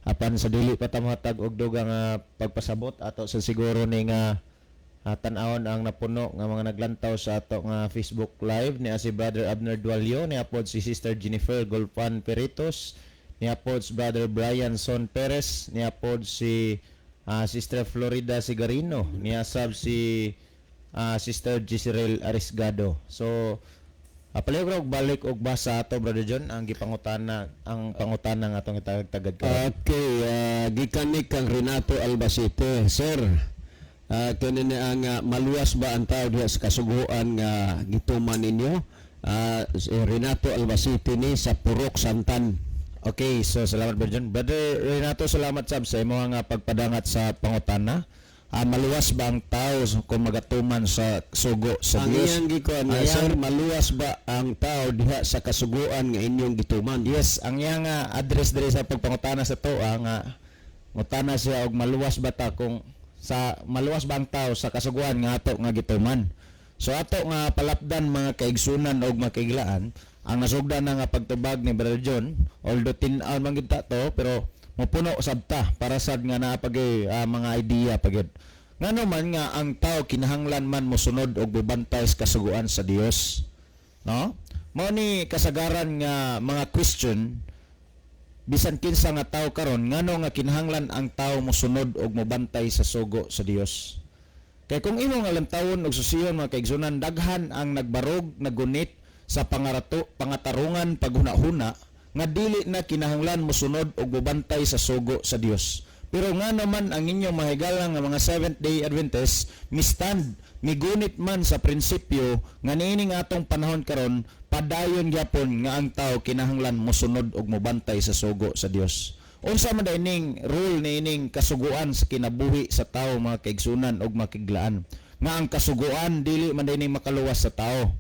Apan sa dili pa ta mohatag og dugang pagpasabot ato sa siguro ni nga tan-awon ang napuno nga mga naglantaw sa ato nga Facebook Live ni si Brother Abner Dualio, ni apod si Sister Jennifer Golpan Peritos, ni apod si Brother Brian Son Perez, ni apod si Sister Florida Sigarino, ni asab si Sister Gisirel Arisgado. So palihog balik og basa ato Brother John ang gipangutana ang pangutana nga atong itagad karon. Okay, gikan ni kang Renato Albacete, sir. Kani na ang maluwas ba ang tao diha sa kasuguan nga gituman ninyo? Si Renato Albacete ni sa Purok Santan. Okay, so salamat Brother John. Brother Renato, salamat sab sa imo nga pagpadangat sa pangutana. Maluwas ba ang tao kung magatuman sa sugo sa Dios? Ang iyang gikuan, sir, maluwas ba ang tao diha sa kasuguan nga inyong gituman? Yes, ang iyang address diri sa pagpangutana sa to nga ngutana siya og maluwas ba ta kung sa maluwas ba ang tao sa kasuguan nga ato nga gituman. So ato nga palapdan mga kaigsunan og makiglaan, ang nasugdan na nga pagtubag ni Brother John, although tin-aw man gid ta to, pero mapuno sabta para sad nga naa mga idea pagid. Ngano man nga ang tao kinahanglan man mosunod og bubantay sa kasuguan sa Dios. No? Mao ni kasagaran nga mga Christian bisan kinsa nga tao karon ngano nga kinahanglan ang tao mosunod og mobantay sa sugo sa Dios. Kay kung imo nga lantawon og susiyon mga kaigsunan, daghan ang nagbarog, nagunit sa pangatarungan paghuna-huna nga dili na kinahanglan mosunod og mobantay sa sugo sa Dios. Pero nga naman ang inyong mahigalang nga mga Seventh-day Adventist mistand, migunit man sa prinsipyo nga niining atong panahon karon, padayon gyapon nga ang tao kinahanglan mosunod og mobantay sa sugo sa Dios. Unsa man ining rule niining kasuguan sa kinabuhi sa tao mga kaigsunan og makiglaan, nga ang kasuguan dili man ining makaluwas sa tao.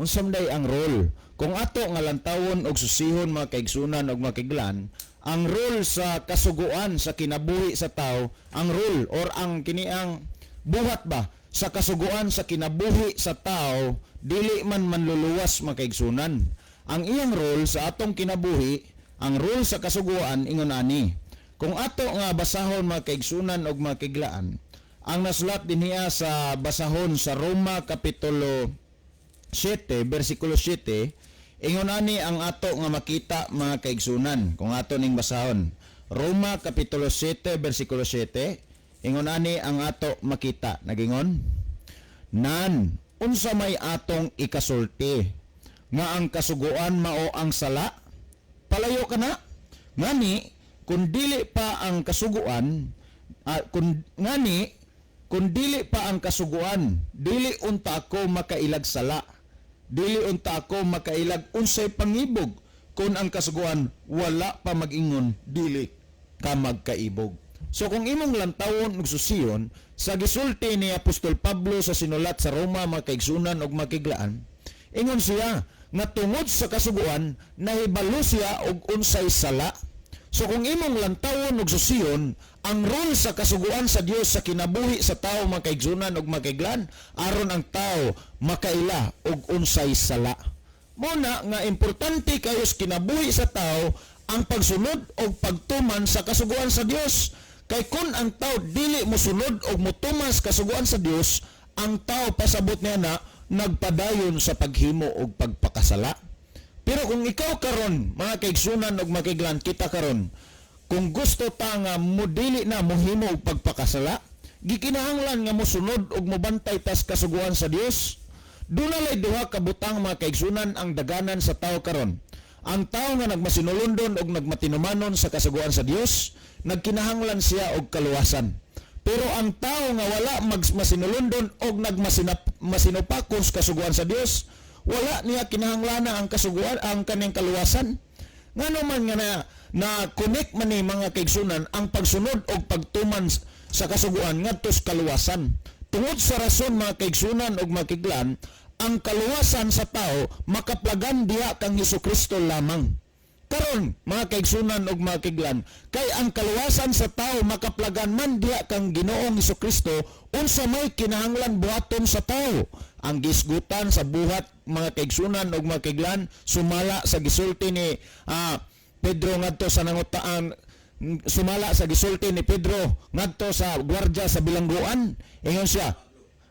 Unsa man ang role? Kung ato nga lantawon og susihon mga kaigsunan og makiglaan, ang role sa kasuguan sa kinabuhi sa tao, ang role or ang kiniang buhat ba sa kasuguan sa kinabuhi sa tao, dili man manluluwas mga kaigsunan. Ang iyang role sa atong kinabuhi, ang role sa kasuguan ingon ani. Kung ato nga basahon mga kaigsunan og makiglaan, ang nasulat dinhiya sa basahon sa Roma kapitulo 7 bersikulo 7, ingon ani ang ato nga makita mga kaigsunan. Kung ato ning basahon Roma kapitulo 7 bersikulo 7, ingon ani ang ato makita. Nagingon, nan unsa may atong ikasulti nga ang kasuguan mao ang sala? Palayo ka na. Ngani kung dili pa ang kasuguan, kung dili pa ang kasuguan, dili unta ako makailag sala. Dili unta ako makailag unsay pangibog. Kung ang kasuguan wala pa mag-ingon, dili ka magkaibog. So kung imong lantawon ug susiyon sa gisulti ni Apostol Pablo sa sinulat sa Roma mga kaigsunan ug makiglaan, ingon siya nga tungod sa kasuguan nahibalo siya og unsay sala. So kung imong lantawon ug susiyon ang role sa kasuguan sa Dios sa kinabuhi sa tao mga kaigsunan ug makiglaan, aron ang tao makaila og unsay sala. Muna nga importante kayo sa kinabuhi sa tao ang pagsunod og pagtuman sa kasuguan sa Dios. Kay kun ang tao dili mosunod og motuman sa kasuguan sa Dios, ang tao pasabot niya na nagpadayon sa paghimo og pagpakasala. Pero kung ikaw karon mga kaigsunan og makiglaan, kita karon kung gusto ta nga modili na mohimo og pagpakasala, gikinahanglan nga mosunod og mobantay tas kasuguan sa Dios. Dunay duha ka butang mga kaigsunan ang daganan sa tao karon. Ang tao nga nagmasinulundon og nagmatinumanon sa kasuguan sa Dios, nagkinahanglan siya og kaluwasan. Pero ang tao nga wala masinulundon og nagmasinupakon sa kasuguan sa Dios, wala niya kinahanglan ang kasuguan, ang kaning kaluwasan. Ngano man nga na connect man ni mga kaigsunan ang pagsunod og pagtuman sa kasuguan ngadto sa kaluwasan. Tungod sa rason mga kaigsunan og makiglaan, ang kaluwasan sa tao makaplagan diha kang Hesukristo lamang. Karon mga kaigsunan og makiglaan, kay ang kaluwasan sa tao makaplagan man diha kang Ginoong Hesukristo, unsa may kinahanglan buhaton sa tao. Ang gisgutan sa buhat mga kaigsunan og makiglaan sumala sa gisulti ni Pedro ngadto sa nangutaan, sumala sa gisulti ni Pedro ngadto sa gwardiya sa bilangguan. Ingon siya,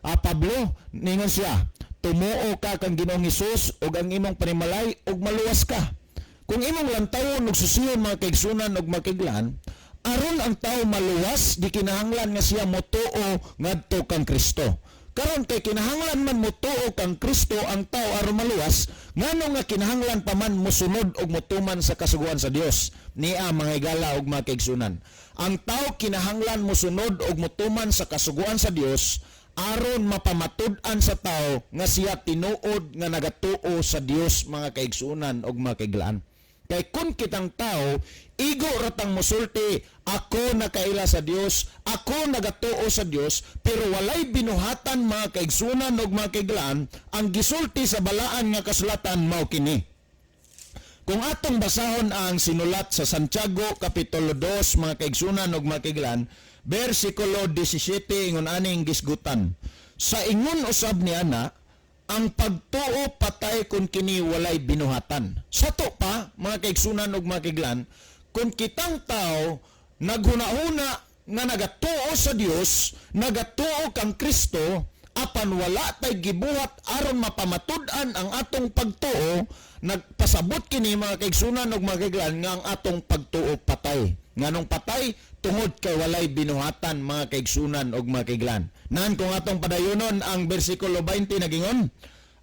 Pablo, ningon siya, tumuo ka kang Ginoong Hesus ug ang imong panimalay ug maluwas ka. Kung imong lantawon ug susiyon mga kaigsunan ug makiglaan, aron ang tao maluwas, di kinahanglan nga siya motuo ngadto kang Kristo. Karon kay kinahanglan man motuo kang Kristo ang tao aron maluwas, ngano nga kinahanglan pa man mosunod og motuman sa kasuguan sa Dios. Niya mga higala ug mga kaigsunan, ang tao kinahanglan mosunod og motuman sa kasuguan sa Dios aron mapamatud-an sa tao nga siya tinuod nga nagatuo sa Dios mga kaigsunan ug mga kaiglaan. Kay kun kitang tao, igo ratang musulti, ako nakaila sa Dios, ako nagatuo sa Dios, pero walay binuhatan mga kaigsunan ug mga kaiglaan, ang gisulti sa balaan nga kasulatan mao kini. Kung atong basahon ang sinulat sa Santiago kapitulo 2 mga kaigsunan ug mga kaiglaan, bersikulo 17 ingon aning gisgutan, sa ingon usab ni ana, ang pagtuo patay kung kini walay binuhatan. Sato pa, mga kaigsunan ug mga kaiglan, kung kitang tao naghuna-huna nga nagatuo sa Dios, nagatuo kang Kristo, apan wala tay gibuhat aron mapamatud-an ang atong pagtuo, nagpasabot kini mga kaigsunan ug mga kaiglan nga ang atong pagtuo patay. Nganong patay tungod kay walay binuhatan, mga kaigsunan ug mga kaiglan. Nan kung atong padayonon ang bersikulo 20 nagingon,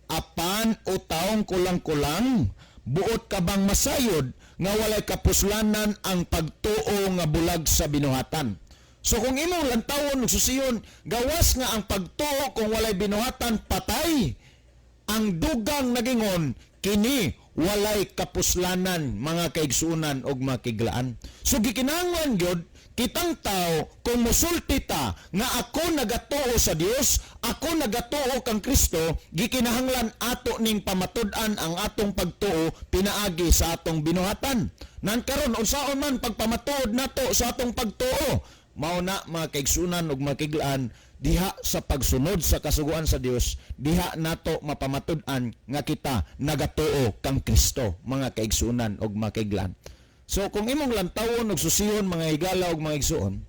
apan o taong kulang-kulang, buot ka bang masayod nga walay kapuslanan ang pagtuo nga bulag sa binuhatan. So kung imong lantawon ug susiyon, gawas nga ang pagtuo kung walay binuhatan patay, ang dugang nagingon kini walay kapuslanan, mga kaigsunan ug mga kaiglaan. So gikinahanglan gyud kitang tao kung musulti ta nga ako nagatuo sa Dios, ako nagatuo kang Kristo, gikinahanglan ato ning pamatud-an ang atong pagtuo pinaagi sa atong binuhatan. Nan karon unsaon man pagpamatud nato sa atong pagtuo, mao na mga kaigsunan ug mga kaiglaan, diha sa pagsunod sa kasuguan sa Dios, diha nato mapamatud-an nga kita nagatuo kang Kristo, mga kaigsunan ug mga kaiglaan. So kung imong lantawon ug susihon mga higala ug mga igsuon,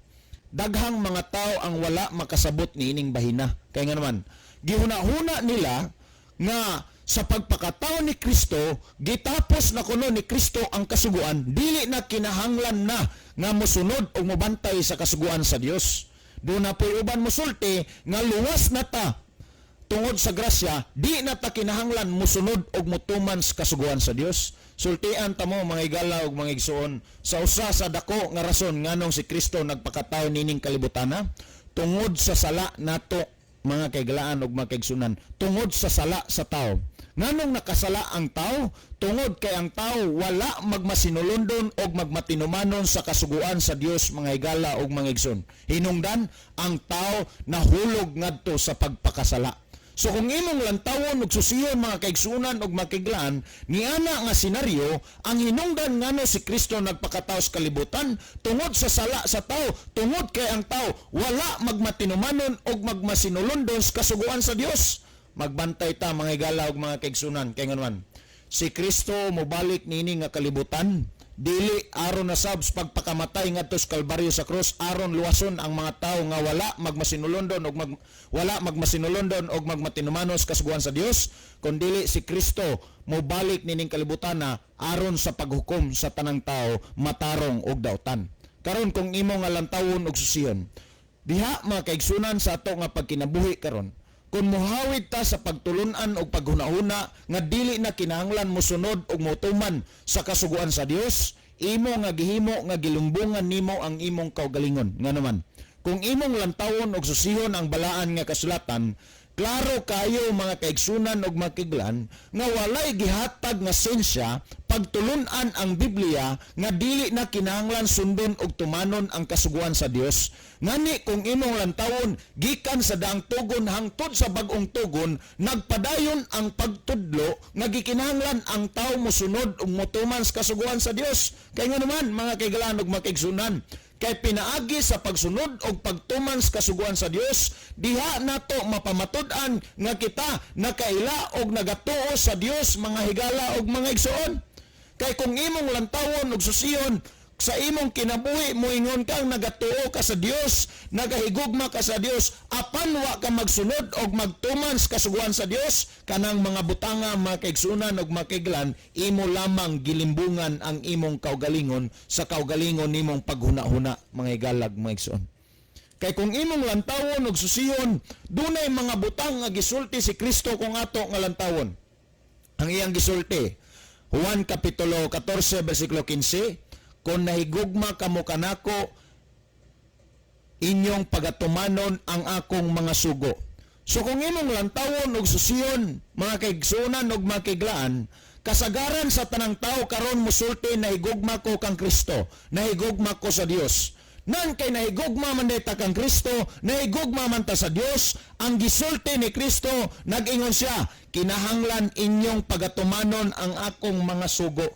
daghang mga tao ang wala makasabot niining bahina. Kaya nga naman, gihuna-huna nila nga sa pagpakatao ni Kristo, gitapos na kuno ni Kristo ang kasuguan, dili na kinahanglan na nga mosunod ug mobantay sa kasuguan sa Dios. Doon na po'y uban musulti nga luwas na ta tungod sa grasya, di na ta kinahanglan musunod og mutuman sa kasuguan sa Dios. Sultian ta mo mga higala ug mga igsuon, sa usa sa dako nga rason nganong si Kristo nagpakatawo nining kalibutana, tungod sa sala nato, mga kaigalaan ug mga kaigsunan, tungod sa sala sa tao. Nganong nakasala ang tao? Tungod kay ang tao wala magmasinulundon og magmatinumanon sa kasuguan sa Dios, mga higala ug mga igsoon. Hinungdan ang tao nahulog ngadto sa pagpakasala. So kung imong lantawon ug susiyon mga kaigsunan ug makiglaan, niana nga senaryo, ang hinungdan ngano si Kristo nagpakatawo sa kalibutan tungod sa sala sa tao, tungod kay ang tao wala magmatinumanon ug magmasinulundon sa kasuguan sa Dios. Magbantay ta mga higala ug mga kaigsunan, kay nganuan si Kristo mobalik nini nga kalibutan, dili aron na sabs pagpakamatay ngadto sa Kalbaryo sa krus, aron luwason ang mga tawo nga wala magmasinulondon og magmatinumanos kasuguan sa Dios, kundi si Kristo mobalik nining kalibutan na aron sa paghukom sa tanang tao matarong og daotan. Karon kung imo nga lantawon og susiyon, diha mga kaigsunan sa ato nga pagkinabuhi karon, kung muhawid ta sa pagtulunan o paghunahuna nga dili na kinahanglan mosunod og motuman sa kasuguan sa Dios, imo nga gihimo nga gilumbungan nimo ang imong kaugalingon. Nga naman, kung imong lantawon og susihon ang balaan nga kasulatan, klaro kayo mga kaigsunan og makiglan nga walay gihatag nga sensya pagtulunan ang Biblia nga dili na kinahanglan sundon og tumanon ang kasuguan sa Dios. Ngani kung imong lantawon gikan sa daang tugon hangtod sa bag-ong tugon, nagpadayon ang pagtudlo nga gikinahanglan ang tawo mosunod ug motuman sa kasuguan sa Dios. Kay nga naman mga kaigalan ug makigsunan, kay pinaagi sa pagsunod og pagtuman sa kasuguan sa Dios, diha nato mapamatud-an nga kita nakaila og nagatuo sa Dios, mga higala og mga igsoon. Kay kung imong lantawon og susiyon sa imong kinabuhi, moingon kang nagatuo ka sa Dios, nagahigugma ka sa Dios, apan wa ka magsunod og magtuman sa kasuguan sa Dios, kanang mga butanga, mga kaigsunan og makiglan, imo lamang gilimbungan ang imong kaugalingon sa kaugalingon nimong paghuna-huna, mga igalag, mga igsoon. Kay kung imong lantawon og susiyon, dunay mga butang nga gisulti si Kristo kung ato nga lantawon. Ang iyang gisulti, Juan Kapitulo 14, versikulo 15, kung nahigugma kamo kanako, inyong pagatumanon ang akong mga sugo. So kung imong lantawon og susiyon, mga kaigsunan og makiglaan, kasagaran sa tanang tao karon musulti nahigugma ko kang Kristo, nahigugma ko sa Dios. Nan kay nahigugma man ta kang Kristo, nahigugma man ta sa Dios, ang gisulti ni Kristo, nag-ingon siya, kinahanglan inyong pagatumanon ang akong mga sugo.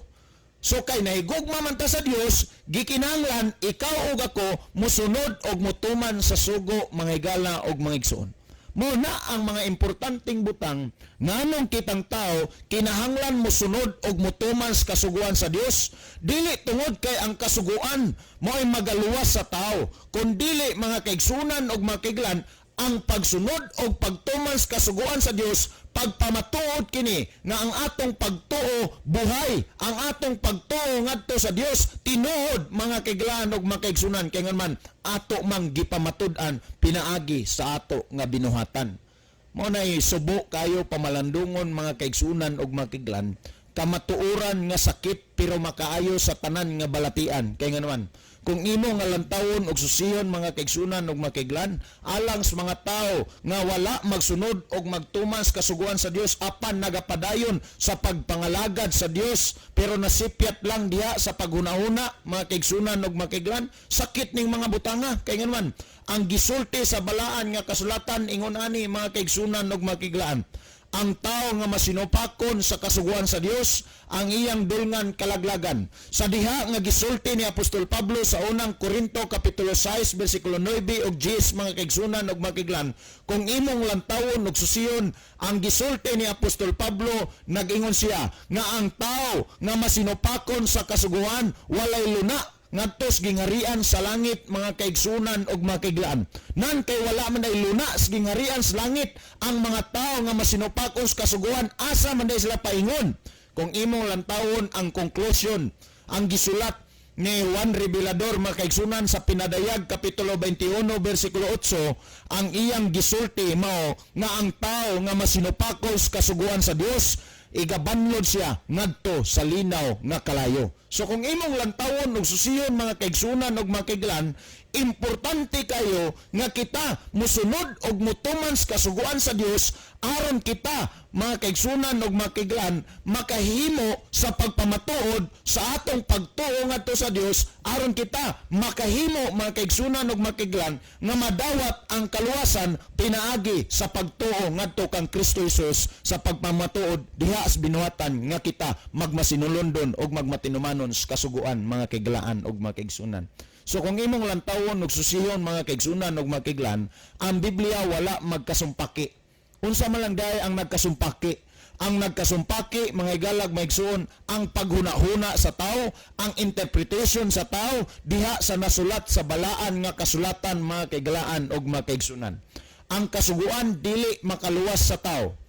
So kay nahigugma man ta sa Dios, gikinahanglan ikaw ug ako musunod og mutuman sa sugo, mga higala og mga igsoon. Mo na ang mga importanteng butang nganong kitang tao kinahanglan mo sunod og motuman sa kasuguan sa Dios. Dili tungod kay ang kasuguan mo'y magaluwas sa tao, kun dili mga kaigsunan og makiglan ang pagsunod og pagtuman sa kasuguan sa Dios, pagpamatuod kini nga ang atong pagtuo buhay, ang atong pagtuo ngadto sa Dios tinuod mga kaiglan og makaigsunan kay man ato mang gipamatud-an pinaagi sa ato nga binuhatan. Mao nay subo kayo pamalandungon mga kaigsunan og makiglan, kamatuoran nga sakit pero makaayo sa tanan nga balatian kay naman kung imo nga lantawon og susihon mga kaigsunan og makiglan alang sa mga tao nga wala magsunod og magtuman sa kasuguan sa Dios apan nagapadayon sa pagpangalagad sa Dios pero nasipyat lang diha sa paghunahuna mga kaigsunan og makiglan, sakit ning mga butanga kay man ang gisulti sa balaan nga kasulatan ingon ani mga kaigsunan og makiglaan, ang tao nga masinupakon sa kasuguan sa Dios ang iyang dulngan kalaglagan. Sa diha nga gisulti ni Apostol Pablo sa unang Korinto kapitulo 6 bersikulo 9 ug 10 mga kaigsunan ug makiglan, kung imong lantawon ug susiyon ang gisulti ni Apostol Pablo, nag-ingon siya nga ang tao nga masinupakon sa kasuguan walay luna ngadtos gingarian sa langit mga kaigsunan og makiglaan. Nan kay wala man ay luna sa gingarian sa langit ang mga tao nga masinupakon sa kasuguan, asa man day sila paingon? Kung imong lantawon ang conclusion, ang gisulat ni Juan Revelador mga kaigsunan sa Pinadayag kapitulo 21 bersikulo 8, ang iyang gisulti mao nga ang tao nga masinupakon sa kasuguan sa Dios igabanlod siya ngadto sa linaw nga kalayo. So kung imong lantawon og susiyon mga kaigsunan og makiglan, importante kayo nga kita musunod og mutuman sa kasuguan sa Dios aron kita mga kaigsunan og makiglan makahimo sa pagpamatuod sa atong pagtuo ngadto sa Dios, aron kita makahimo mga kaigsunan og makiglan nga madawat ang kaluwasan pinaagi sa pagtuo ngadto kang Kristo Jesus sa pagpamatuod diha sa binuhatan nga kita magmasinulondon og magmatinumanon sa kasuguan mga kaiglaan og mga kaigsunan. So kung imong lantawon og susihon mga kaigsunan og makiglan, ang Biblia wala magkasumpaki. Unsa man lang daay ang nagkasumpaki? Ang nagkasumpaki mga igalag maigsuon ang paghuna-huna sa tao, ang interpretation sa tao diha sa nasulat sa balaan nga kasulatan mga kaiglaan og mga kaigsunan. Ang kasuguan dili makaluwas sa tao.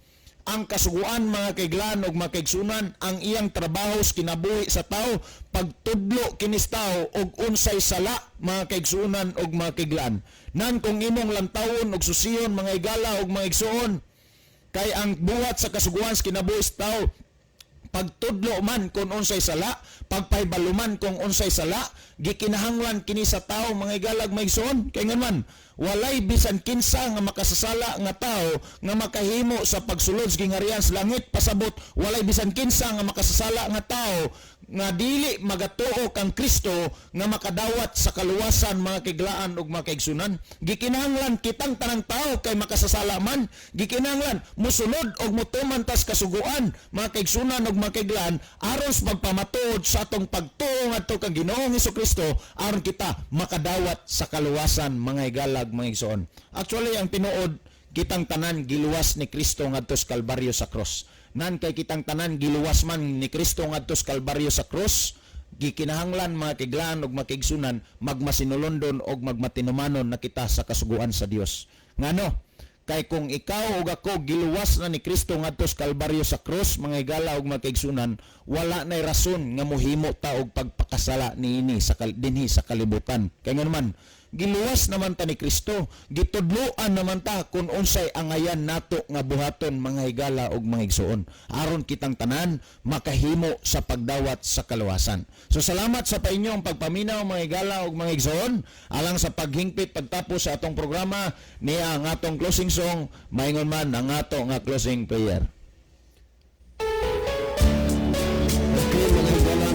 Ang kasuguan mga kaiglaan og mga kaigsunan ang iyang trabaho sa kinabuhi sa tao, pagtudlo kinis tao og unsay sala mga kaigsunan og mga kaiglaan. Nan kung imong lantawon og susihon mga igala og mga igsuon kay ang buhat sa kasuguan sa kinabuhi sa tao, pagtudlo man kung unsay sala, pagpaybaluman kung unsay sala, gikinahanglan kini sa tao mga igalag maigsoon kay man walay bisan kinsa nga makasasala nga tao nga makahimo sa pagsulod sa gingarian sa langit, pasabot walay bisan kinsa nga makasasala nga tao nga dili magatuo kang Kristo nga makadawat sa kaluwasan mga kaiglaan ug mga kaigsunan. Gikinahanglan kitang tanang tao kay makasasala man, gikinahanglan musunod og mutuman tas kasuguan mga kaigsunan ug mga kaiglaan aron sa pagpamatuod sa atong pagtuo ngadto kang Ginoong Hesukristo aron kita makadawat sa kaluwasan mga igalag mga igsoon. Actually ang tinuod kitang tanan giluwas ni Kristo ngadto sa Kalbaryo sa cross. Nan kay kitang tanan giluwas man ni Kristo ngadto sa Kalbaryo sa cross, gikinahanglan mga kaiglaan ug mga kaigsunan magmasinulondon og magmatinumanon na kita sa kasuguan sa Dios. Ngano? Kay kung ikaw ug ako giluwas na ni Kristo ngadto sa Kalbaryo sa cross mga igala ug mga kaigsunan, wala nay rason nga mohimo ta og pagpakasala niini sa dinhi sa kalibutan. Kay naman giluwas naman ta ni Kristo, gitudloan naman ta kung unsay angayan nato nga buhaton mga higala ug mga igsuon aron kitang tanan makahimo sa pagdawat sa kaluwasan. So salamat sa painyong pagpaminaw mga higala ug mga igsuon alang sa paghingpit pagtapos sa atong programa niya ang atong closing song, maingon man ang ato nga closing prayer.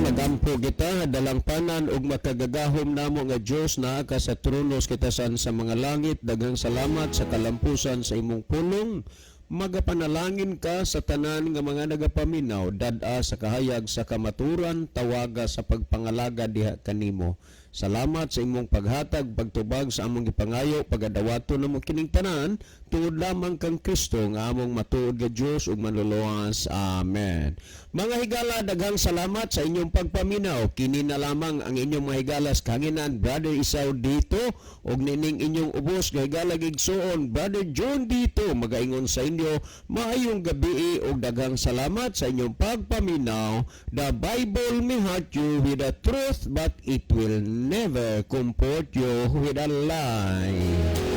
Nagampo kita, dalangpanan ug makagagahom namo nga Dios naa ka sa trono kitasan sa mga langit. Daghang salamat sa kalampusan sa imong pulong. Magapanalangin ka sa tanan nga mga nagapaminaw, dad-a sa kahayag sa kamaturan, tawaga sa pagpangalaga diha kanimo. Salamat sa imong paghatag, pagtubag sa among gipangayo, pagadawato na mo kining tanan, tuod lamang kang Kristo nga among matuod nga Dios ug manluluwas. Amen. Mga higala, daghang salamat sa inyong pagpaminaw. Kini na lamang ang inyong mga higalas kanginan, Brother Isaw dito, ug nining inyong ubos nga higala gigsuon, Brother John dito, magaingon sa inyo, maayong gabi ug daghang salamat sa inyong pagpaminaw. The Bible may hurt you with the truth, but it will never comfort you with a lie.